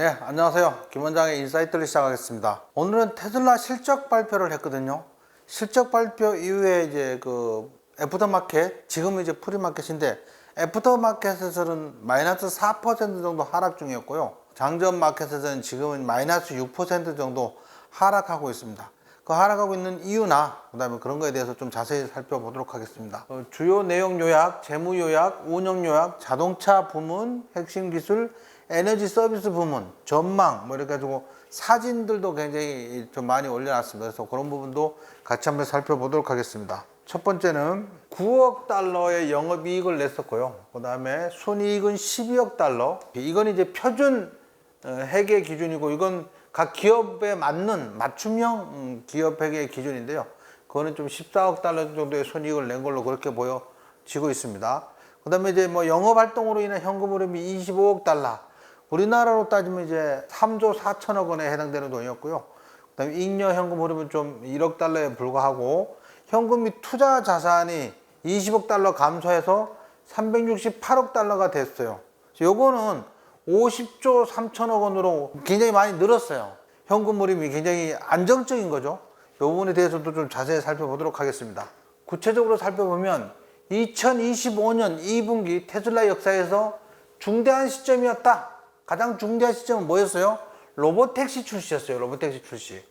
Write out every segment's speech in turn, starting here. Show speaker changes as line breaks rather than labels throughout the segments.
네, 안녕하세요. 김 원장의 인사이트를 시작하겠습니다. 오늘은 테슬라 실적 발표를 했거든요. 실적 발표 이후에 이제 그 애프터마켓, 지금은 이제 프리마켓인데 애프터마켓에서는 마이너스 4% 정도 하락 중이었고요. 장전 마켓에서는 지금은 마이너스 6% 정도 하락하고 있습니다. 그 하락하고 있는 이유나 그다음에 그런 거에 대해서 좀 자세히 살펴보도록 하겠습니다. 주요 내용 요약, 재무 요약, 운영 요약, 자동차 부문, 핵심 기술, 에너지 서비스 부문, 전망 뭐 이렇게 가지고 사진들도 굉장히 좀 많이 올려놨습니다. 그래서 그런 부분도 같이 한번 살펴보도록 하겠습니다. 첫 번째는 9억 달러의 영업이익을 냈었고요. 그 다음에 순이익은 12억 달러. 이건 이제 표준 회계 기준이고 이건 각 기업에 맞는 맞춤형 기업 회계 기준인데요. 그거는 좀 14억 달러 정도의 순이익을 낸 걸로 그렇게 보여지고 있습니다. 그 다음에 이제 뭐 영업 활동으로 인한 현금 흐름이 25억 달러. 우리나라로 따지면 이제 3조 4천억 원에 해당되는 돈이었고요. 그 다음에 잉여 현금 흐름은 좀 1억 달러에 불과하고 현금 및 투자 자산이 20억 달러 감소해서 368억 달러가 됐어요. 요거는 50조 3천억 원으로 굉장히 많이 늘었어요. 현금 흐름이 굉장히 안정적인 거죠. 이 부분에 대해서도 좀 자세히 살펴보도록 하겠습니다. 구체적으로 살펴보면 2025년 2분기 테슬라 역사에서 중대한 시점이었다. 가장 중대한 시점은 뭐였어요? 로보택시 출시였어요. 로보택시 출시.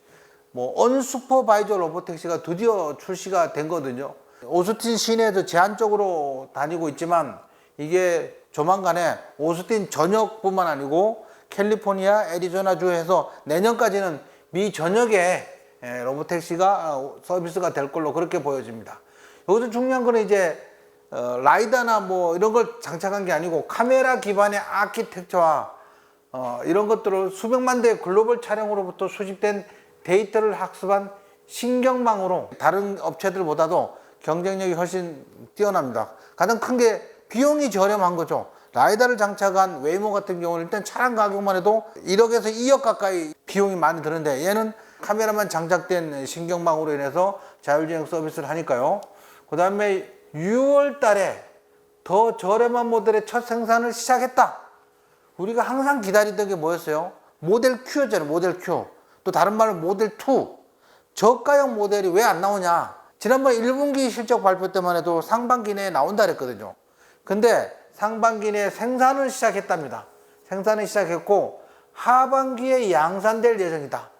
뭐 언슈퍼바이저 로보택시가 드디어 출시가 된 거거든요. 오스틴 시내에서 제한적으로 다니고 있지만 이게 조만간에 오스틴 전역뿐만 아니고 캘리포니아, 애리조나주에서 내년까지는 미 전역에 로보택시가 서비스가 될 걸로 그렇게 보여집니다. 여기서 중요한 거는 이제 라이다나 뭐 이런 걸 장착한 게 아니고 카메라 기반의 아키텍처와 이런 것들을 수백만 대의 글로벌 차량으로부터 수집된 데이터를 학습한 신경망으로 다른 업체들보다도 경쟁력이 훨씬 뛰어납니다. 가장 큰 게 비용이 저렴한 거죠. 라이다를 장착한 웨이모 같은 경우는 일단 차량 가격만 해도 1억에서 2억 가까이 비용이 많이 드는데 얘는 카메라만 장착된 신경망으로 인해서 자율주행 서비스를 하니까요. 그 다음에 6월 달에 더 저렴한 모델의 첫 생산을 시작했다. 우리가 항상 기다리던 게 뭐였어요? 모델 Q였잖아요. 모델 Q. 또 다른 말로 모델 2. 저가형 모델이 왜 안 나오냐? 지난번 1분기 실적 발표 때만 해도 상반기 내에 나온다 그랬거든요. 근데 상반기 내에 생산을 시작했답니다. 생산을 시작했고 하반기에 양산될 예정이다.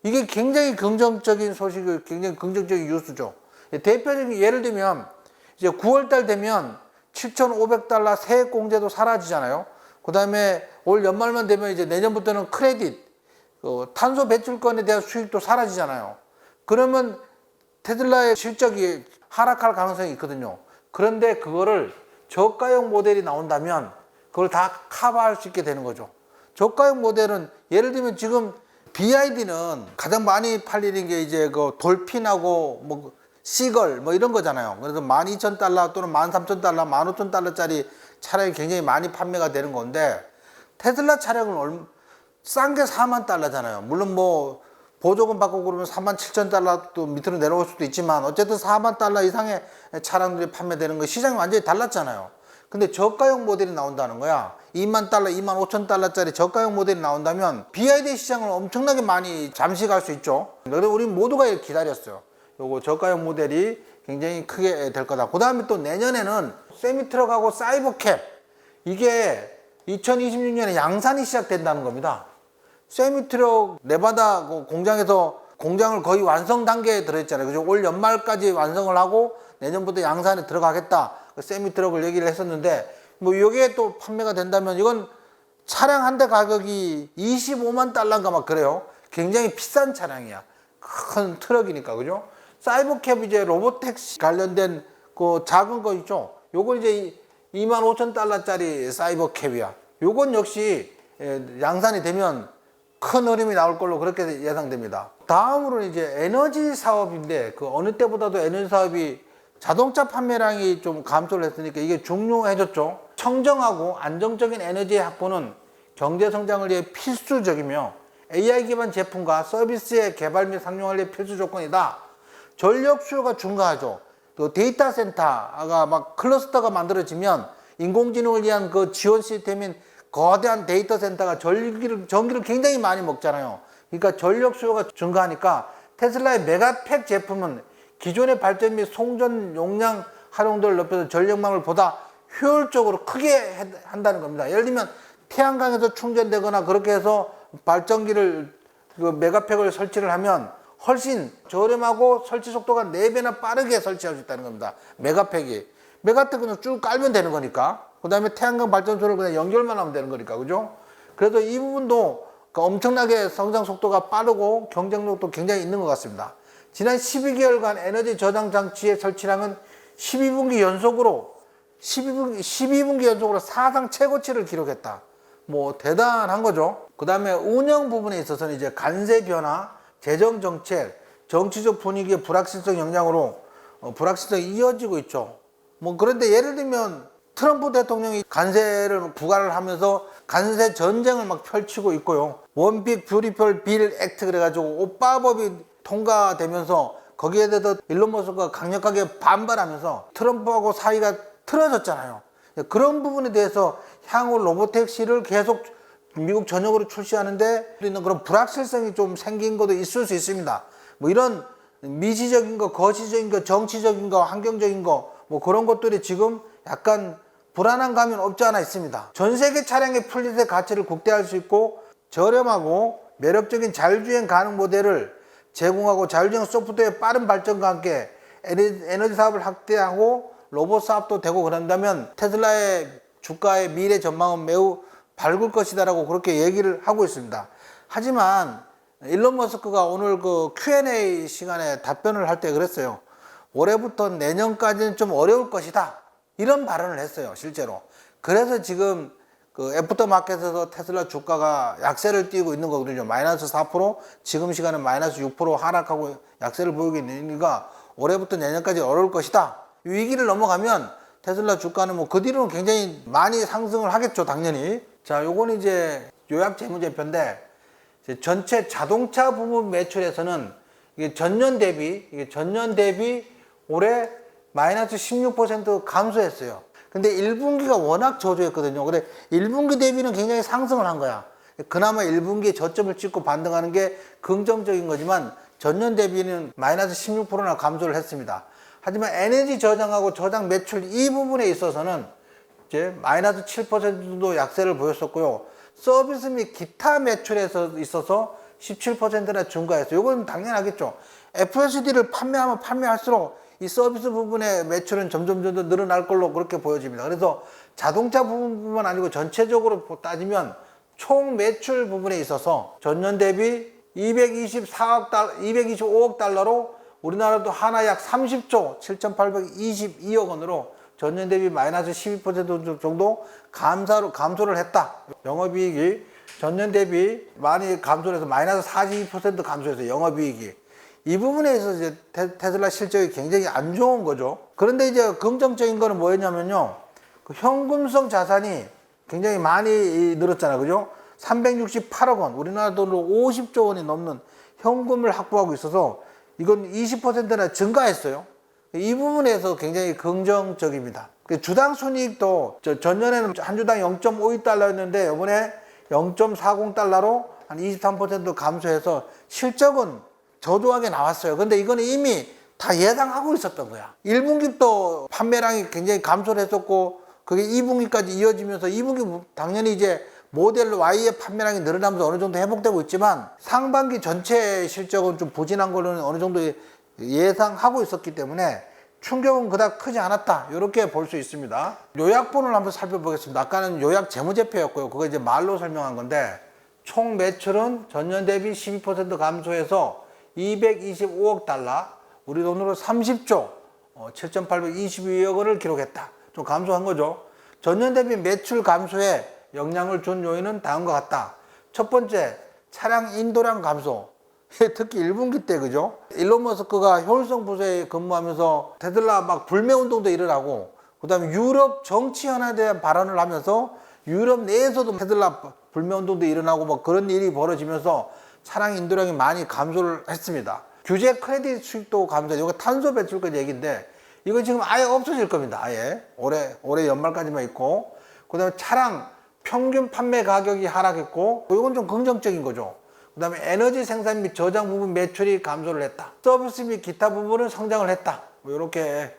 이게 굉장히 긍정적인 소식이 굉장히 긍정적인 뉴스죠. 대표적인 예를 들면 이제 9월 달 되면 7,500달러 세액 공제도 사라지잖아요. 그 다음에 올 연말만 되면 이제 내년부터는 크레딧, 탄소 배출권에 대한 수익도 사라지잖아요. 그러면 테슬라의 실적이 하락할 가능성이 있거든요. 그런데 그거를 저가형 모델이 나온다면 그걸 다 커버할 수 있게 되는 거죠. 저가형 모델은 예를 들면 지금 BYD는 가장 많이 팔리는 게 이제 그 돌핀하고 뭐 시걸 뭐 이런 거잖아요. 그래서 12,000달러 또는 13,000달러, 15,000달러짜리 차량이 굉장히 많이 판매가 되는 건데 테슬라 차량은 싼 게 4만 달러잖아요. 물론 뭐 보조금 받고 그러면 37,000달러도 밑으로 내려올 수도 있지만 어쨌든 4만 달러 이상의 차량들이 판매되는 거 시장이 완전히 달랐잖아요. 근데 저가형 모델이 나온다는 거야. 2만 달러, 2만 5천 달러짜리 저가형 모델이 나온다면 BYD 시장을 엄청나게 많이 잠식할 수 있죠. 그래서 우리 모두가 기다렸어요. 요거 저가형 모델이 굉장히 크게 될 거다. 그 다음에 또 내년에는 세미트럭하고 사이버캡 이게 2026년에 양산이 시작된다는 겁니다. 세미트럭 네바다 공장에서 공장을 거의 완성 단계에 들어있잖아요. 그죠? 올 연말까지 완성을 하고 내년부터 양산에 들어가겠다. 세미트럭을 얘기를 했었는데 뭐 이게 또 판매가 된다면 이건 차량 한 대 가격이 25만 달러인가 막 그래요. 굉장히 비싼 차량이야. 큰 트럭이니까 그죠? 사이버캡 이제 로보택시 관련된 그 작은 거 있죠. 요건 이제 2만 5천 달러짜리 사이버캡이야. 요건 역시 양산이 되면 큰 흐름이 나올 걸로 그렇게 예상됩니다. 다음으로는 이제 에너지 사업인데 그 어느 때보다도 에너지 사업이 자동차 판매량이 좀 감소를 했으니까 이게 중요해졌죠. 청정하고 안정적인 에너지의 확보는 경제 성장을 위해 필수적이며 AI 기반 제품과 서비스의 개발 및 상용을 위해 필수 조건이다. 전력 수요가 증가하죠. 또 데이터 센터가 막 클러스터가 만들어지면 인공지능을 위한 그 지원 시스템인 거대한 데이터 센터가 전기를 굉장히 많이 먹잖아요. 그러니까 전력 수요가 증가하니까 테슬라의 메가팩 제품은 기존의 발전 및 송전 용량 활용도를 높여서 전력망을 보다 효율적으로 크게 한다는 겁니다. 예를 들면 태양광에서 충전되거나 그렇게 해서 발전기를 메가팩을 설치를 하면 훨씬 저렴하고 설치 속도가 4배나 빠르게 설치할 수 있다는 겁니다. 메가팩이. 메가팩은 쭉 깔면 되는 거니까. 그 다음에 태양광 발전소를 그냥 연결만 하면 되는 거니까. 그죠? 그래서 이 부분도 엄청나게 성장 속도가 빠르고 경쟁력도 굉장히 있는 것 같습니다. 지난 12개월간 에너지 저장 장치의 설치량은 12분기 연속으로 사상 최고치를 기록했다. 뭐 대단한 거죠. 그 다음에 운영 부분에 있어서는 이제 관세 변화, 재정 정책, 정치적 분위기의 불확실성 영향으로 불확실성이 이어지고 있죠. 뭐 그런데 예를 들면 트럼프 대통령이 관세를 부과를 하면서 관세 전쟁을 막 펼치고 있고요. 원빅 뷰티풀 빌 액트 그래가지고 오빠법이 통과되면서 거기에 대해서 일론 머스크가 강력하게 반발하면서 트럼프하고 사이가 틀어졌잖아요. 그런 부분에 대해서 향후 로보택시를 계속 미국 전역으로 출시하는데 있는 그런 불확실성이 좀 생긴 것도 있을 수 있습니다. 뭐 이런 미시적인 거, 거시적인 거, 정치적인 거, 환경적인 거, 뭐 그런 것들이 지금 약간 불안한 감이 없지 않아 있습니다. 전 세계 차량의 플릿의 가치를 극대화할 수 있고 저렴하고 매력적인 자율주행 가능 모델을 제공하고 자율주행 소프트웨어의 빠른 발전과 함께 에너지 사업을 확대하고 로봇 사업도 되고 그런다면 테슬라의 주가의 미래 전망은 매우 밝을 것이다라고 그렇게 얘기를 하고 있습니다. 하지만 일론 머스크가 오늘 그 Q&A 시간에 답변을 할 때 그랬어요. 올해부터 내년까지는 좀 어려울 것이다. 이런 발언을 했어요, 실제로. 그래서 지금 그 애프터마켓에서 테슬라 주가가 약세를 띄고 있는 거거든요. 마이너스 4%, 지금 시간은 마이너스 6% 하락하고 약세를 보이고 있으니까 올해부터 내년까지 어려울 것이다. 위기를 넘어가면 테슬라 주가는 뭐 그 뒤로는 굉장히 많이 상승을 하겠죠, 당연히. 자, 요건 이제 요약 재무제표인데, 전체 자동차 부문 매출에서는 이게 전년 대비 올해 마이너스 16% 감소했어요. 근데 1분기가 워낙 저조했거든요. 근데 1분기 대비는 굉장히 상승을 한 거야. 그나마 1분기에 저점을 찍고 반등하는 게 긍정적인 거지만 전년 대비는 마이너스 16%나 감소를 했습니다. 하지만 에너지 저장하고 저장 매출 이 부분에 있어서는 이제 마이너스 7%도 약세를 보였었고요. 서비스 및 기타 매출에서 있어서 17%나 증가했어요. 이건 당연하겠죠. FSD를 판매하면 판매할수록 이 서비스 부분의 매출은 점점 늘어날 걸로 그렇게 보여집니다. 그래서 자동차 부분뿐만 아니고 전체적으로 따지면 총 매출 부분에 있어서 전년 대비 225억 달러로 우리나라도 하나 약 30조 7,822억 원으로 전년 대비 마이너스 12% 정도 감소를 했다. 영업이익이 전년 대비 많이 감소해서 마이너스 42% 감소했어요. 영업이익이. 이 부분에 있어서 이제 테슬라 실적이 굉장히 안 좋은 거죠. 그런데 이제 긍정적인 거는 뭐였냐면요. 그 현금성 자산이 굉장히 많이 늘었잖아요. 그죠? 368억 원, 우리나라 돈으로 50조 원이 넘는 현금을 확보하고 있어서 이건 20%나 증가했어요. 이 부분에서 굉장히 긍정적입니다. 주당 순이익도 전년에는 한 주당 0.52달러였는데 이번에 0.40달러로 한 23% 감소해서 실적은 저조하게 나왔어요. 근데 이거는 이미 다 예상하고 있었던 거야. 1분기도 판매량이 굉장히 감소를 했었고 그게 2분기까지 이어지면서 2분기 당연히 이제 모델 Y의 판매량이 늘어나면서 어느 정도 회복되고 있지만 상반기 전체 실적은 좀 부진한 걸로는 어느 정도 예상하고 있었기 때문에 충격은 그닥 크지 않았다. 이렇게 볼 수 있습니다. 요약본을 한번 살펴보겠습니다. 아까는 요약 재무제표였고요. 그거 이제 말로 설명한 건데 총 매출은 전년 대비 12% 감소해서 225억 달러, 우리 돈으로 30조 7,822억 원을 기록했다. 좀 감소한 거죠. 전년 대비 매출 감소에 영향을 준 요인은 다음과 같다. 첫 번째, 차량 인도량 감소. 특히 1분기 때, 그죠? 일론 머스크가 효율성 부서에 근무하면서 테슬라 막 불매 운동도 일어나고, 그 다음에 유럽 정치 현안에 대한 발언을 하면서 유럽 내에서도 테슬라 불매 운동도 일어나고 뭐 그런 일이 벌어지면서 차량 인도량이 많이 감소를 했습니다. 규제 크레딧 수익도 감소, 이거 탄소 배출까지 얘기인데, 이거 지금 아예 없어질 겁니다. 아예. 올해 연말까지만 있고. 그 다음에 차량 평균 판매 가격이 하락했고, 이건 좀 긍정적인 거죠. 그 다음에 에너지 생산 및 저장 부분 매출이 감소를 했다. 서비스 및 기타 부분은 성장을 했다. 이렇게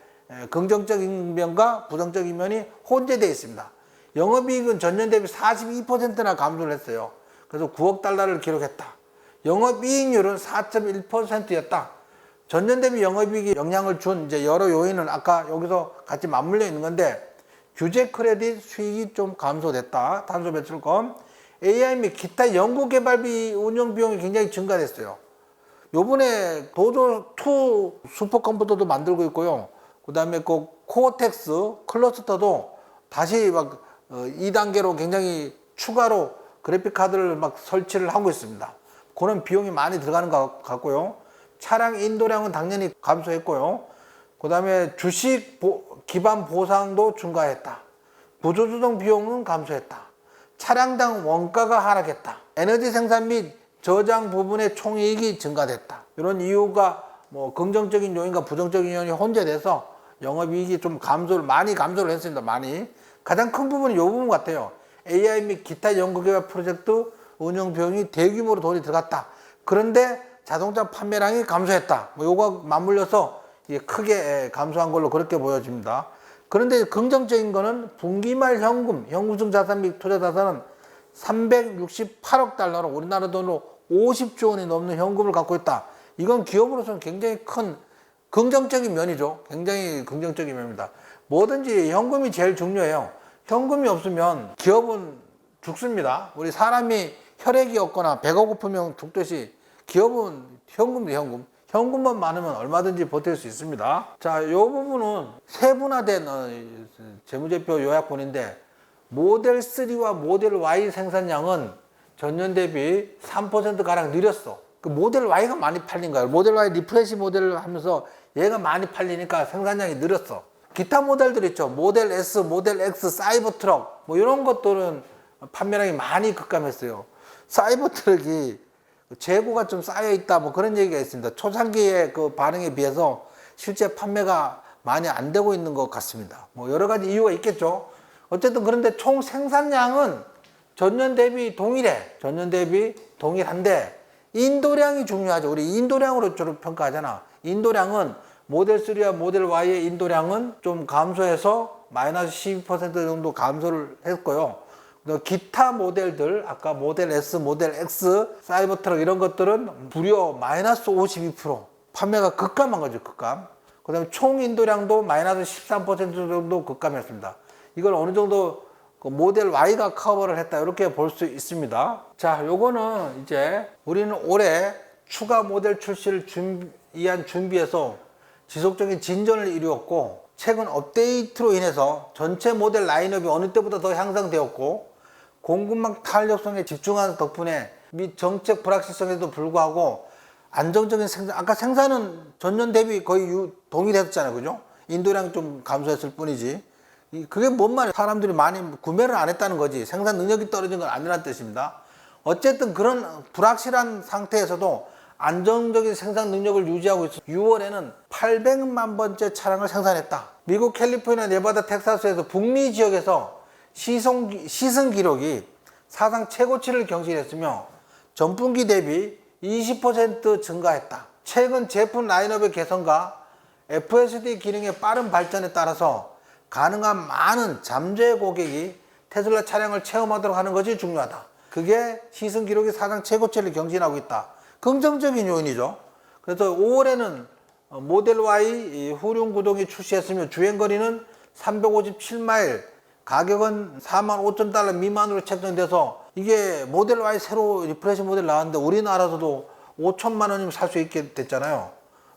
긍정적인 면과 부정적인 면이 혼재되어 있습니다. 영업이익은 전년 대비 42%나 감소를 했어요. 그래서 9억 달러를 기록했다. 영업이익률은 4.1%였다. 전년 대비 영업이익이 영향을 준 이제 여러 요인은 아까 여기서 같이 맞물려 있는 건데, 규제 크레딧 수익이 좀 감소됐다. 탄소 배출권. AI 및 기타 연구개발비 운영 비용이 굉장히 증가됐어요. 요번에 도조2 슈퍼컴퓨터도 만들고 있고요. 그 다음에 그 코어텍스 클러스터도 다시 막 2단계로 굉장히 추가로 그래픽 카드를 막 설치를 하고 있습니다. 그런 비용이 많이 들어가는 것 같고요. 차량 인도량은 당연히 감소했고요. 그 다음에 주식 기반 보상도 증가했다. 구조조정 비용은 감소했다. 차량당 원가가 하락했다. 에너지 생산 및 저장 부분의 총이익이 증가됐다. 이런 이유가 뭐 긍정적인 요인과 부정적인 요인이 혼재돼서 영업이익이 좀 많이 감소를 했습니다. 많이. 가장 큰 부분은 이 부분 같아요. AI 및 기타 연구개발 프로젝트 운영 비용이 대규모로 돈이 들어갔다. 그런데 자동차 판매량이 감소했다. 뭐 요거 맞물려서 크게 감소한 걸로 그렇게 보여집니다. 그런데 긍정적인 거는 분기말 현금성 자산 및 투자 자산은 368억 달러로 우리나라 돈으로 50조 원이 넘는 현금을 갖고 있다. 이건 기업으로서는 굉장히 큰 긍정적인 면이죠. 굉장히 긍정적인 면입니다. 뭐든지 현금이 제일 중요해요. 현금이 없으면 기업은 죽습니다. 우리 사람이 혈액이 없거나 배가 고프면 죽듯이 기업은 현금만 많으면 얼마든지 버틸 수 있습니다. 자, 이 부분은 세분화된 재무제표 요약본인데, 모델 3와 모델 Y 생산량은 전년 대비 3%가량 느렸어. 그 모델 Y가 많이 팔린 거예요. 모델 Y 리프레시 모델을 하면서 얘가 많이 팔리니까 생산량이 느렸어. 기타 모델들 있죠. 모델 S, 모델 X, 사이버 트럭 뭐 이런 것들은 판매량이 많이 급감했어요. 사이버 트럭이 재고가 좀 쌓여 있다 뭐 그런 얘기가 있습니다. 초창기의 그 반응에 비해서 실제 판매가 많이 안 되고 있는 것 같습니다. 뭐 여러 가지 이유가 있겠죠. 어쨌든 그런데 총 생산량은 전년 대비 동일한데 인도량이 중요하죠. 우리 인도량으로 주로 평가하잖아. 인도량은 모델 3와 모델 Y의 인도량은 좀 감소해서 마이너스 12% 정도 감소를 했고요. 기타 모델들, 아까 모델 S, 모델 X, 사이버 트럭 이런 것들은 무려 마이너스 52% 판매가 급감한 거죠. 급감. 그 다음에 총 인도량도 마이너스 13% 정도 급감했습니다. 이걸 어느 정도 모델 Y가 커버를 했다 이렇게 볼 수 있습니다. 자, 요거는 이제 우리는 올해 추가 모델 출시를 위한 준비에서 지속적인 진전을 이루었고, 최근 업데이트로 인해서 전체 모델 라인업이 어느 때보다 더 향상되었고, 공급망 탄력성에 집중하는 덕분에 및 정책 불확실성에도 불구하고 안정적인 생산, 아까 생산은 전년 대비 거의 동일했잖아요. 그죠? 인도량이 좀 감소했을 뿐이지. 그게 뭔 말이에요? 사람들이 많이 구매를 안 했다는 거지. 생산 능력이 떨어진 건 아니라는 뜻입니다. 어쨌든 그런 불확실한 상태에서도 안정적인 생산 능력을 유지하고 있어. 6월에는 800만 번째 차량을 생산했다. 미국 캘리포니아, 네바다, 텍사스에서 북미 지역에서 시승 기록이 사상 최고치를 경신했으며 전분기 대비 20% 증가했다. 최근 제품 라인업의 개선과 FSD 기능의 빠른 발전에 따라서 가능한 많은 잠재 고객이 테슬라 차량을 체험하도록 하는 것이 중요하다. 그게 시승 기록이 사상 최고치를 경신하고 있다. 긍정적인 요인이죠. 그래서 5월에는 모델 Y 후륜 구동이 출시했으며 주행거리는 357마일, 가격은 45,000달러 미만으로 책정돼서, 이게 모델 Y 새로 리프레시 모델 나왔는데 우리나라에서도 5천만 원이면 살 수 있게 됐잖아요.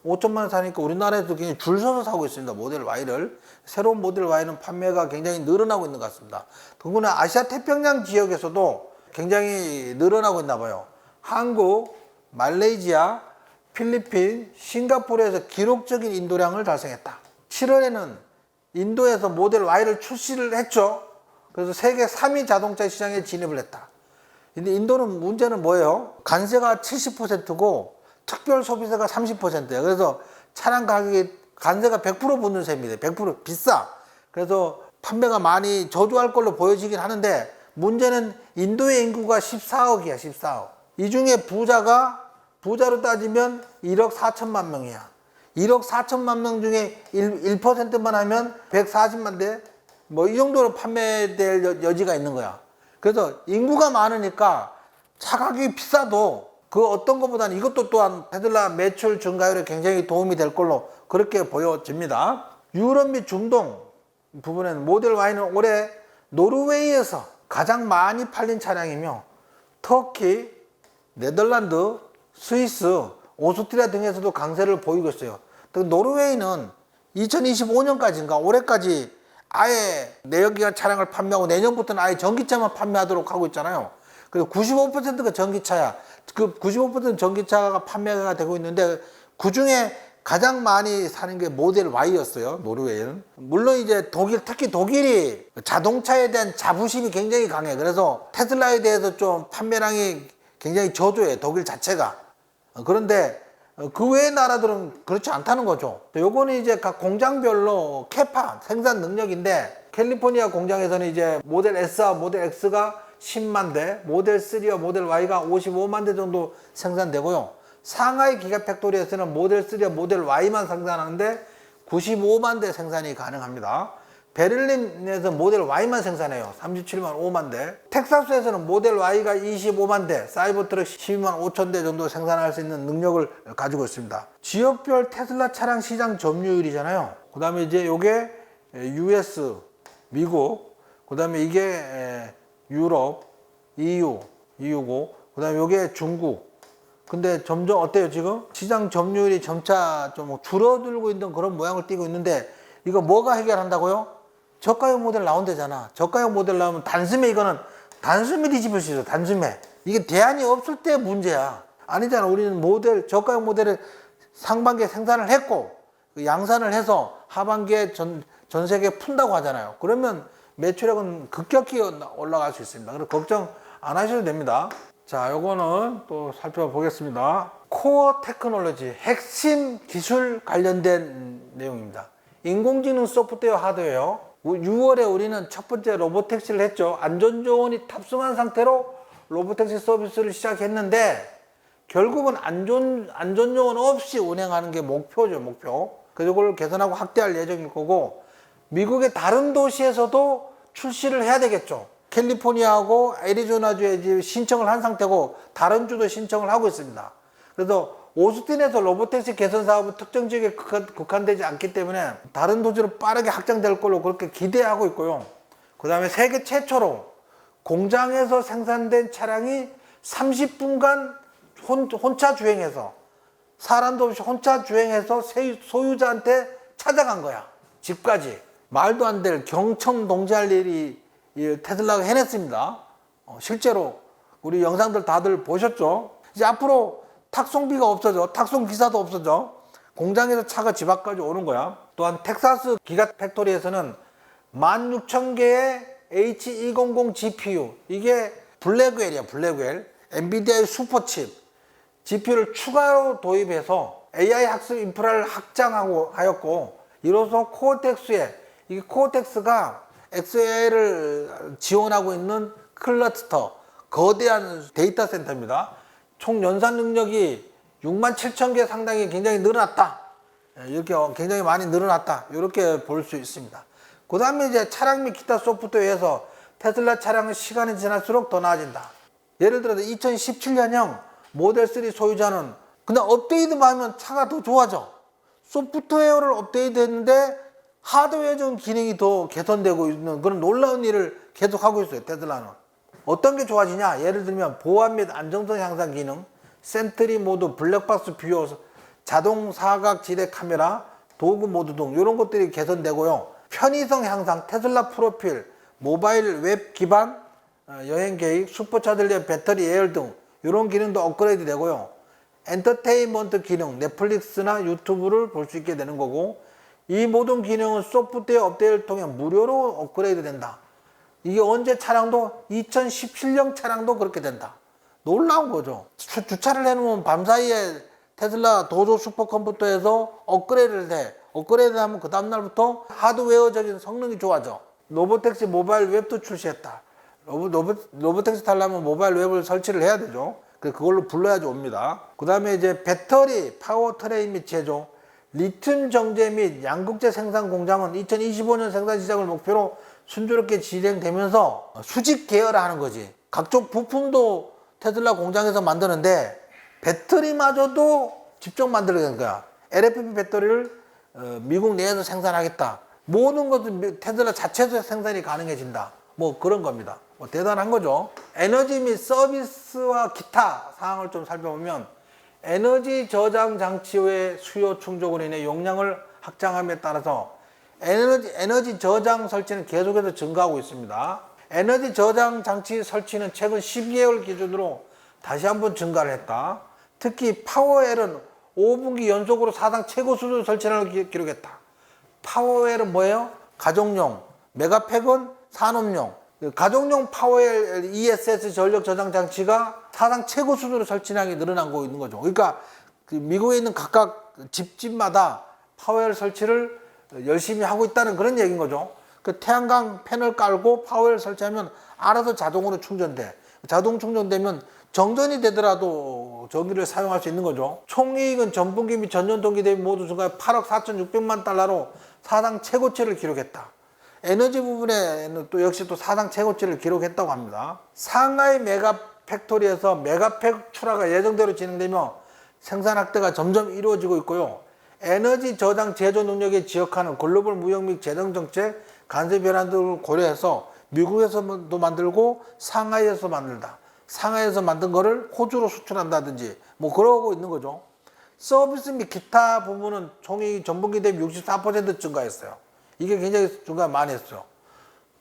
5천만 원 사니까 우리나라에도 굉장히 줄 서서 사고 있습니다. 모델 Y를. 새로운 모델 Y는 판매가 굉장히 늘어나고 있는 것 같습니다. 더구나 아시아 태평양 지역에서도 굉장히 늘어나고 있나 봐요. 한국, 말레이시아, 필리핀, 싱가포르에서 기록적인 인도량을 달성했다. 7월에는 인도에서 모델 Y를 출시를 했죠. 그래서 세계 3위 자동차 시장에 진입을 했다. 근데 인도는 문제는 뭐예요? 관세가 70%고 특별 소비세가 30%예요. 그래서 차량 가격이 관세가 100% 붙는 셈입니다. 100% 비싸. 그래서 판매가 많이 저조할 걸로 보여지긴 하는데 문제는 인도의 인구가 14억이야, 14억. 이 중에 부자로 따지면 1억 4천만 명이야. 1억 4천만 명 중에 1%만 하면 140만 대? 뭐 이 정도로 판매될 여지가 있는 거야. 그래서 인구가 많으니까 차 가격이 비싸도 그 어떤 것보다는 이것도 또한 테슬라 매출 증가율에 굉장히 도움이 될 걸로 그렇게 보여집니다. 유럽 및 중동 부분에는 모델 Y는 올해 노르웨이에서 가장 많이 팔린 차량이며 터키, 네덜란드, 스위스, 오스트리아 등에서도 강세를 보이고 있어요. 노르웨이는 2025년까지인가 올해까지 아예 내연기관 차량을 판매하고 내년부터는 아예 전기차만 판매하도록 하고 있잖아요. 그리고 95%가 전기차야. 그 95%는 전기차가 판매가 되고 있는데 그 중에 가장 많이 사는 게 모델 Y였어요. 노르웨이는. 물론 이제 특히 독일이 자동차에 대한 자부심이 굉장히 강해. 그래서 테슬라에 대해서 좀 판매량이 굉장히 저조해. 독일 자체가. 그런데 그 외의 나라들은 그렇지 않다는 거죠. 요거는 이제 각 공장별로 캐파, 생산 능력인데 캘리포니아 공장에서는 이제 모델 S와 모델 X가 10만 대, 모델 3와 모델 Y가 55만 대 정도 생산되고요. 상하이 기가팩토리에서는 모델 3와 모델 Y만 생산하는데 95만 대 생산이 가능합니다. 베를린에서 모델 Y만 생산해요. 37만 5만 대. 텍사스에서는 모델 Y가 25만 대, 사이버트럭 12만 5천 대 정도 생산할 수 있는 능력을 가지고 있습니다. 지역별 테슬라 차량 시장 점유율이잖아요. 그 다음에 이제 요게 US, 미국, 그 다음에 이게 유럽, EU고, 그 다음에 요게 중국. 근데 점점 어때요 지금? 시장 점유율이 점차 좀 줄어들고 있는 그런 모양을 띠고 있는데 이거 뭐가 해결한다고요? 저가형 모델 나온대잖아. 저가형 모델 나오면 단숨에 이거는 단숨에 뒤집을 수 있어. 단숨에. 이게 대안이 없을 때 문제야. 아니잖아. 우리는 저가형 모델을 상반기에 생산을 했고 양산을 해서 하반기에 전 세계에 푼다고 하잖아요. 그러면 매출액은 급격히 올라갈 수 있습니다. 그래서 걱정 안 하셔도 됩니다. 자, 요거는 또 살펴보겠습니다. 코어 테크놀로지, 핵심 기술 관련된 내용입니다. 인공지능 소프트웨어 하드웨어. 6월에 우리는 첫 번째 로보택시를 했죠. 안전조언이 탑승한 상태로 로보택시 서비스를 시작했는데 결국은 안전요원 없이 운행하는 게 목표죠, 목표. 그래서 이걸 개선하고 확대할 예정일 거고 미국의 다른 도시에서도 출시를 해야 되겠죠. 캘리포니아하고 애리조나주에 지금 신청을 한 상태고 다른 주도 신청을 하고 있습니다. 그래서 오스틴에서 로보택시 개선 사업은 특정 지역에 국한되지 않기 때문에 다른 도시로 빠르게 확장될 걸로 그렇게 기대하고 있고요. 그 다음에 세계 최초로 공장에서 생산된 차량이 30분간 혼자 주행해서 사람도 없이 혼자 주행해서 소유자한테 찾아간 거야. 집까지. 말도 안 될 경청 동지할 일이 테슬라가 해냈습니다. 실제로 우리 영상들 다들 보셨죠? 이제 앞으로 탁송비가 없어져. 탁송 기사도 없어져. 공장에서 차가 집 앞까지 오는 거야. 또한 텍사스 기가팩토리에서는 16,000개의 H200 GPU, 이게 블랙웰이야, 블랙웰. 엔비디아의 슈퍼칩 GPU를 추가로 도입해서 AI 학습 인프라를 확장하고 하였고, 이로써 코어텍스에, 이게 코어텍스가 XAI를 지원하고 있는 클러스터, 거대한 데이터 센터입니다. 총 연산 능력이 67,000개 상당히 굉장히 늘어났다. 이렇게 굉장히 많이 늘어났다. 이렇게 볼 수 있습니다. 그 다음에 이제 차량 및 기타 소프트웨어에서 테슬라 차량은 시간이 지날수록 더 나아진다. 예를 들어서 2017년형 모델 3 소유자는 그냥 업데이트만 하면 차가 더 좋아져. 소프트웨어를 업데이트 했는데 하드웨어적인 기능이 더 개선되고 있는 그런 놀라운 일을 계속하고 있어요, 테슬라는. 어떤 게 좋아지냐? 예를 들면 보안 및 안정성 향상 기능, 센트리 모드, 블랙박스 뷰어, 자동 사각 지대 카메라, 도구 모드 등 이런 것들이 개선되고요. 편의성 향상, 테슬라 프로필, 모바일 웹 기반 여행 계획, 슈퍼차들리어 배터리 예열 등 이런 기능도 업그레이드 되고요. 엔터테인먼트 기능, 넷플릭스나 유튜브를 볼 수 있게 되는 거고, 이 모든 기능은 소프트웨어 업데이트를 통해 무료로 업그레이드 된다. 이게 언제 차량도 2017년 차량도 그렇게 된다. 놀라운 거죠. 주차를 해놓으면 밤사이에 테슬라 도조 슈퍼컴퓨터에서 업그레이드를 해. 업그레이드 하면 그 다음날부터 하드웨어적인 성능이 좋아져. 로보택시 모바일 웹도 출시했다. 로보택시 타려면 모바일 웹을 설치를 해야 되죠. 그걸로 불러야지 옵니다. 그 다음에 이제 배터리, 파워트레인 및 제조, 리튬 정제 및 양극재 생산 공장은 2025년 생산 시작을 목표로 순조롭게 진행되면서 수직 계열화하는 거지. 각종 부품도 테슬라 공장에서 만드는데 배터리마저도 직접 만들어야 되는 거야. LFP 배터리를 미국 내에서 생산하겠다. 모든 것은 테슬라 자체에서 생산이 가능해진다. 뭐 그런 겁니다. 뭐 대단한 거죠. 에너지 및 서비스와 기타 사항을 좀 살펴보면 에너지 저장 장치의 수요 충족으로 인해 용량을 확장함에 따라서 에너지 저장 설치는 계속해서 증가하고 있습니다. 에너지 저장 장치 설치는 최근 12개월 기준으로 다시 한번 증가를 했다. 특히 파워웰은 5분기 연속으로 사상 최고 수준 설치를 기록했다. 파워웰은 뭐예요? 가정용, 메가팩은 산업용. 가정용 파워웰 ESS 전력 저장 장치가 사상 최고 수준으로 설치량이 늘어나고 있는 거죠. 그러니까 미국에 있는 각각 집집마다 파워웰 설치를 열심히 하고 있다는 그런 얘기인 거죠. 그 태양광 패널 깔고 파워웰 설치하면 알아서 자동으로 충전돼. 자동 충전되면 정전이 되더라도 전기를 사용할 수 있는 거죠. 총이익은 전분기 및 전년동기 대비 모두 증가해 8억 4,600만 달러로 사상 최고치를 기록했다. 에너지 부분에는 또 역시 또 사상 최고치를 기록했다고 합니다. 상하이 메가 팩토리에서 메가팩 출하가 예정대로 진행되며 생산 확대가 점점 이루어지고 있고요. 에너지 저장 제조 능력에 지역하는 글로벌 무역 및 재정 정책 관세 변화 등을 고려해서 미국에서도 만들고 상하이에서 만들다. 상하이에서 만든 거를 호주로 수출한다든지 뭐 그러고 있는 거죠. 서비스 및 기타 부분은 총이 전분기 대비 64% 증가했어요. 이게 굉장히 증가 많이 했어요.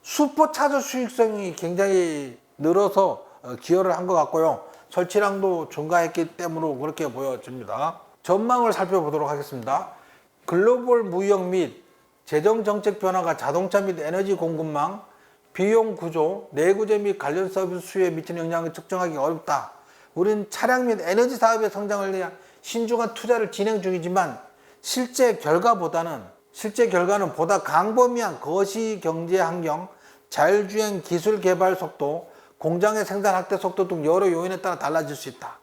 슈퍼차저 수익성이 굉장히 늘어서 기여를 한 것 같고요. 설치량도 증가했기 때문에 그렇게 보여집니다. 전망을 살펴보도록 하겠습니다. 글로벌 무역 및 재정 정책 변화가 자동차 및 에너지 공급망, 비용 구조, 내구재 및 관련 서비스 수요에 미치는 영향을 측정하기 어렵다. 우리는 차량 및 에너지 사업의 성장을 위한 신중한 투자를 진행 중이지만 실제 결과는 보다 광범위한 거시 경제 환경, 자율주행 기술 개발 속도, 공장의 생산 확대 속도 등 여러 요인에 따라 달라질 수 있다.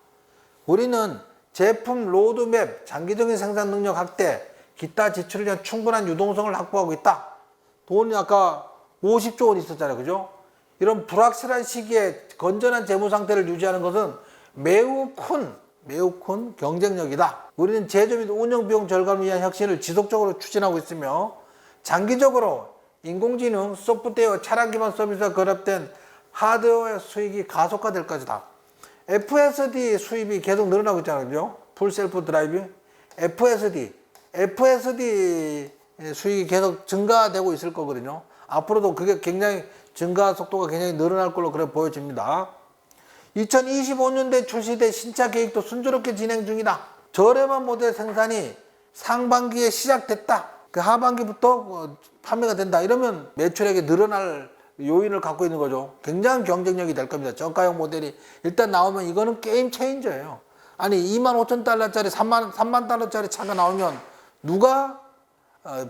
우리는 제품 로드맵, 장기적인 생산 능력 확대, 기타 지출을 위한 충분한 유동성을 확보하고 있다. 돈이 아까 50조 원 있었잖아요. 그죠? 이런 불확실한 시기에 건전한 재무 상태를 유지하는 것은 매우 큰 경쟁력이다. 우리는 제조 및 운영 비용 절감을 위한 혁신을 지속적으로 추진하고 있으며 장기적으로 인공지능, 소프트웨어, 차량 기반 서비스와 결합된 하드웨어 수익이 가속화될 것이다. FSD 수입이 계속 늘어나고 있잖아요. 그죠? 풀 셀프 드라이빙. FSD 수익이 계속 증가되고 있을 거거든요. 앞으로도 그게 굉장히 증가 속도가 굉장히 늘어날 걸로 그래 보여집니다. 2025년도에 출시된 신차 계획도 순조롭게 진행 중이다. 저렴한 모델 생산이 상반기에 시작됐다. 그 하반기부터 판매가 된다. 이러면 매출액이 늘어날 요인을 갖고 있는 거죠. 굉장한 경쟁력이 될 겁니다. 저가형 모델이 일단 나오면 이거는 게임 체인저예요. 아니 25,000달러짜리 3만 달러짜리 차가 나오면 누가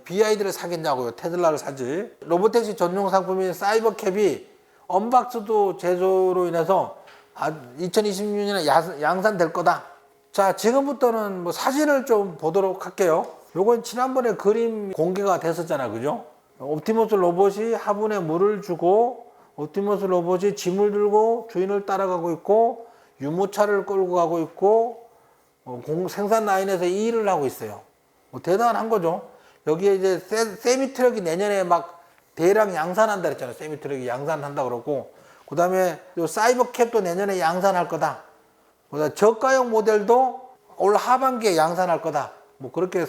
BYD를 사겠냐고요. 테슬라를 사지. 로보택시 전용 상품인 사이버캡이 언박스도 제조로 인해서 2026년에 양산될 거다. 자, 지금부터는 뭐 사진을 좀 보도록 할게요. 요건 지난번에 그림 공개가 됐었잖아요. 그죠? 옵티머스 로봇이 화분에 물을 주고 옵티머스 로봇이 짐을 들고 주인을 따라가고 있고 유모차를 끌고 가고 있고 생산 라인에서 일을 하고 있어요. 뭐 대단한 거죠. 여기에 이제 세미트럭이 내년에 막 대량 양산한다 그랬잖아요. 세미트럭이 양산한다 그러고 그 다음에 사이버캡도 내년에 양산할 거다. 그다음에 저가형 모델도 올 하반기에 양산할 거다. 뭐 그렇게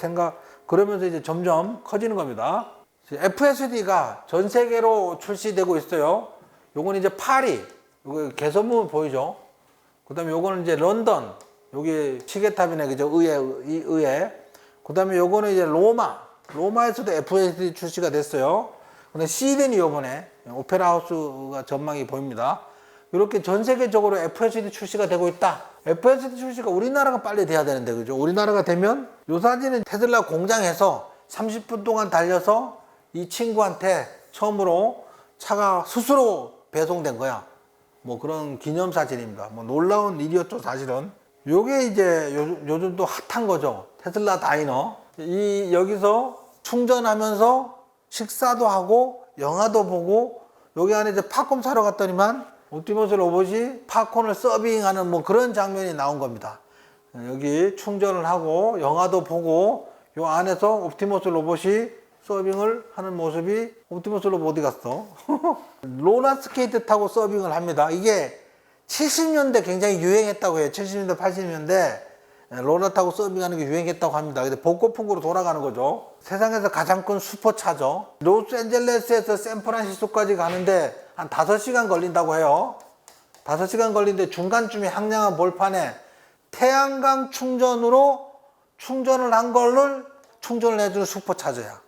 그러면서 이제 점점 커지는 겁니다. FSD가 전 세계로 출시되고 있어요. 요건 이제 파리, 요거 개선문 보이죠? 그 다음에 요거는 이제 런던, 여기 시계탑이네, 그죠? 의회. 그 다음에 요거는 이제 로마에서도 FSD 출시가 됐어요. 근데 시드니 요번에 오페라 하우스가 전망이 보입니다. 이렇게 전 세계적으로 FSD 출시가 되고 있다. FSD 출시가 우리나라가 빨리 돼야 되는데, 그죠? 우리나라가 되면 요 사진은 테슬라 공장에서 30분 동안 달려서 이 친구한테 처음으로 차가 스스로 배송된 거야. 뭐 그런 기념사진입니다. 뭐 놀라운 일이었죠, 사실은. 요게 이제 요즘 또 핫한 거죠. 테슬라 다이너. 여기서 충전하면서 식사도 하고 영화도 보고, 여기 안에 이제 팝콘 사러 갔더니만 옵티머스 로봇이 팝콘을 서빙하는 뭐 그런 장면이 나온 겁니다. 여기 충전을 하고 영화도 보고, 요 안에서 옵티머스 로봇이 서빙을 하는 모습이, 옵티머스 로봇 어디 갔어? 롤러스케이트 타고 서빙을 합니다. 이게 70년대 굉장히 유행했다고 해요. 70년대, 80년대 롤러 타고 서빙하는 게 유행했다고 합니다. 근데 복고풍으로 돌아가는 거죠. 세상에서 가장 큰 슈퍼차죠. 로스앤젤레스에서 샌프란시스코까지 가는데 한 5시간 걸린다고 해요. 5시간 걸리는데 중간쯤에 항량한 볼판에 태양광 충전으로 충전을 한 걸로 충전을 해주는 슈퍼차저야.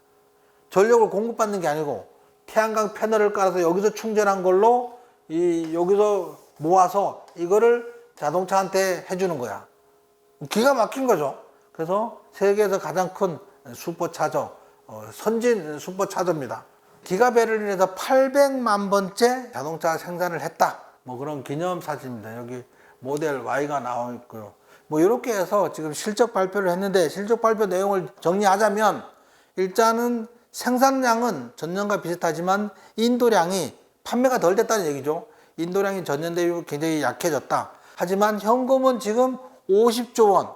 전력을 공급받는 게 아니고 태양광 패널을 깔아서 여기서 충전한 걸로 여기서 모아서 이거를 자동차한테 해주는 거야. 기가 막힌 거죠. 그래서 세계에서 가장 큰 슈퍼차저, 선진 슈퍼차저입니다. 기가베를린에서 800만 번째 자동차 생산을 했다. 뭐 그런 기념 사진입니다. 여기 모델 Y가 나와 있고요. 뭐 이렇게 해서 지금 실적 발표를 했는데, 실적 발표 내용을 정리하자면 일단은 생산량은 전년과 비슷하지만 인도량이 판매가 덜 됐다는 얘기죠. 인도량이 전년 대비 굉장히 약해졌다. 하지만 현금은 지금 50조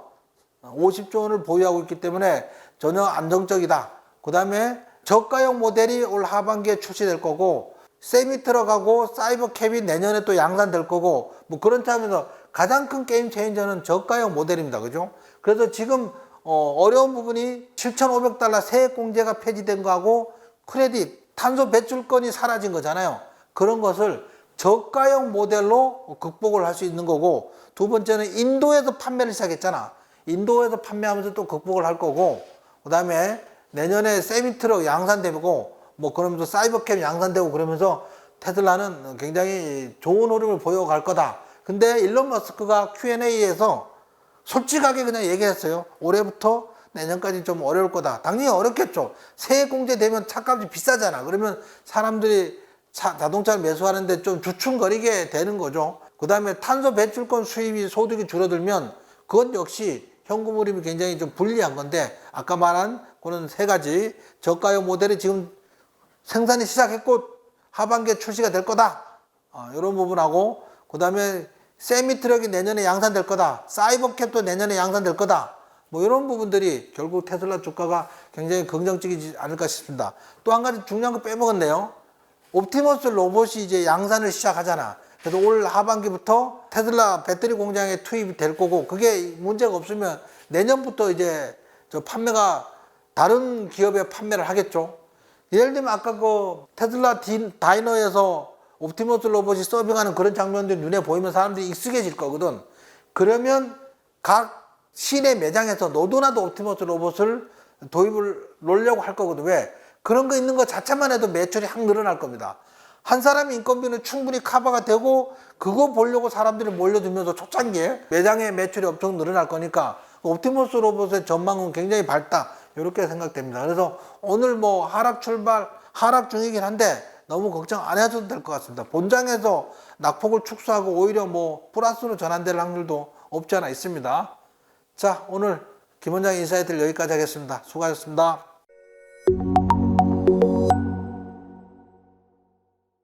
원을 보유하고 있기 때문에 전혀 안정적이다. 그 다음에 저가형 모델이 올 하반기에 출시될 거고, 세미트럭하고 사이버캡이 내년에 또 양산될 거고, 뭐 그런 차원에서 가장 큰 게임 체인저는 저가형 모델입니다. 그죠? 그래서 지금 어려운 부분이 7,500달러 세액 공제가 폐지된 거하고 크레딧, 탄소 배출권이 사라진 거잖아요. 그런 것을 저가형 모델로 극복을 할 수 있는 거고, 두 번째는 인도에서 판매를 시작했잖아. 인도에서 판매하면서 또 극복을 할 거고, 그 다음에 내년에 세미트럭 양산되고, 뭐 그러면서 사이버캡 양산되고, 그러면서 테슬라는 굉장히 좋은 흐름을 보여갈 거다. 근데 일론 머스크가 Q&A에서 솔직하게 그냥 얘기했어요. 올해부터 내년까지 좀 어려울 거다. 당연히 어렵겠죠. 세액 공제되면 차값이 비싸잖아. 그러면 사람들이 자동차를 매수하는데 좀 주춤거리게 되는 거죠. 그 다음에 탄소 배출권 수입이 소득이 줄어들면 그건 역시 현금 흐름이 굉장히 좀 불리한 건데, 아까 말한 그런 세 가지 저가형 모델이 지금 생산이 시작했고 하반기에 출시가 될 거다. 이런 부분하고, 그 다음에 세미트럭이 내년에 양산될 거다. 사이버캡도 내년에 양산될 거다. 뭐 이런 부분들이 결국 테슬라 주가가 굉장히 긍정적이지 않을까 싶습니다. 또 한 가지 중요한 거 빼먹었네요. 옵티머스 로봇이 이제 양산을 시작하잖아. 그래서 올 하반기부터 테슬라 배터리 공장에 투입이 될 거고, 그게 문제가 없으면 내년부터 이제 저 판매가 다른 기업에 판매를 하겠죠. 예를 들면 아까 그 테슬라 다이너에서 옵티머스 로봇이 서빙하는 그런 장면들이 눈에 보이면 사람들이 익숙해질 거거든. 그러면 각 시내 매장에서 너도나도 옵티머스 로봇을 도입을 놓으려고 할 거거든. 왜? 그런 거 있는 거 자체만 해도 매출이 확 늘어날 겁니다. 한 사람의 인건비는 충분히 커버가 되고, 그거 보려고 사람들이 몰려들면서 초창기에 매장의 매출이 엄청 늘어날 거니까 옵티머스 로봇의 전망은 굉장히 밝다. 이렇게 생각됩니다. 그래서 오늘 뭐 하락 중이긴 한데 너무 걱정 안 해도 될 것 같습니다. 본장에서 낙폭을 축소하고 오히려 뭐 플러스로 전환될 확률도 없지 않아 있습니다. 자, 오늘 김 원장의 인사이트를 여기까지 하겠습니다. 수고하셨습니다.